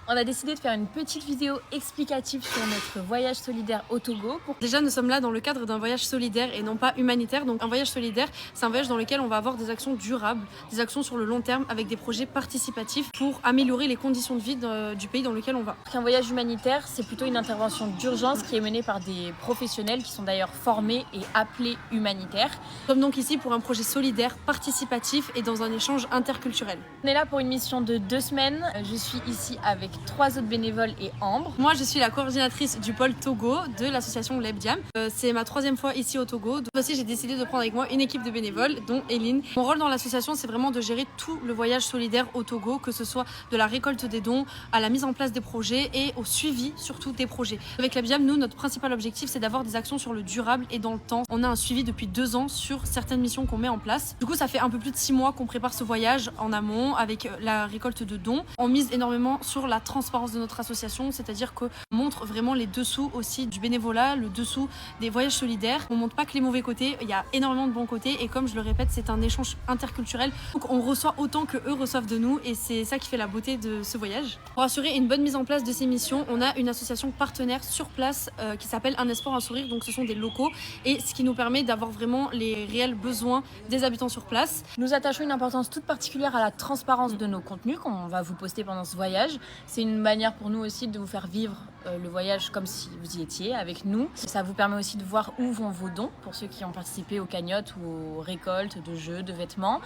On a décidé de faire une petite vidéo explicative sur notre voyage solidaire au Togo. Déjà, nous sommes là dans le cadre d'un voyage solidaire et non pas humanitaire. Donc un voyage solidaire, c'est un voyage dans lequel on va avoir des actions durables, des actions sur le long terme avec des projets participatifs pour améliorer les conditions de vie du pays dans lequel on va. Un voyage humanitaire, c'est plutôt une intervention d'urgence qui est menée par des professionnels qui sont d'ailleurs formés et appelés humanitaires. Nous sommes donc ici pour un projet solidaire, participatif et dans un échange interculturel. On est là pour une mission de 2 semaines. Je suis ici avec 3 autres bénévoles et Ambre. Moi, je suis la coordinatrice du pôle Togo de l'association Lebdiam. C'est ma 3e fois ici au Togo. Donc aussi, j'ai décidé de prendre avec moi une équipe de bénévoles, dont Eline. Mon rôle dans l'association, c'est vraiment de gérer tout le voyage solidaire au Togo, que ce soit de la récolte des dons à la mise en place des projets et au suivi surtout des projets. Avec Lebdiam, nous, notre principal objectif, c'est d'avoir des actions sur le durable et dans le temps. On a un suivi depuis 2 ans sur certaines missions qu'on met en place. Du coup, ça fait un peu plus de 6 mois qu'on prépare ce voyage en amont avec la récolte de dons. On mise énormément sur la transparence de notre association, c'est-à-dire qu'on montre vraiment les dessous aussi du bénévolat, le dessous des voyages solidaires. On montre pas que les mauvais côtés, il y a énormément de bons côtés et comme je le répète, c'est un échange interculturel. Donc on reçoit autant que eux reçoivent de nous et c'est ça qui fait la beauté de ce voyage. Pour assurer une bonne mise en place de ces missions, on a une association partenaire sur place qui s'appelle Un Espoir, un Sourire. Donc ce sont des locaux et ce qui nous permet d'avoir vraiment les réels besoins des habitants sur place. Nous attachons une importance toute particulière à la transparence de nos contenus qu'on va vous poster pendant ce voyage. C'est une manière pour nous aussi de vous faire vivre le voyage comme si vous y étiez avec nous. Ça vous permet aussi de voir où vont vos dons pour ceux qui ont participé aux cagnottes ou aux récoltes de jeux, de vêtements.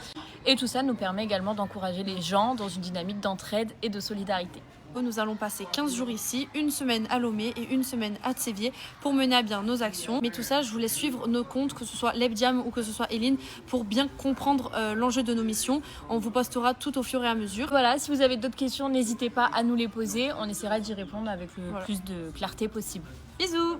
Et tout ça nous permet également d'encourager les gens dans une dynamique d'entraide et de solidarité. Nous allons passer 15 jours ici, une semaine à Lomé et une semaine à Tsévié pour mener à bien nos actions. Mais tout ça, je vous laisse suivre nos comptes, que ce soit Lebdiam ou que ce soit Eline, pour bien comprendre l'enjeu de nos missions. On vous postera tout au fur et à mesure. Voilà, si vous avez d'autres questions, n'hésitez pas à nous les poser. On essaiera d'y répondre avec le plus de clarté possible. Bisous!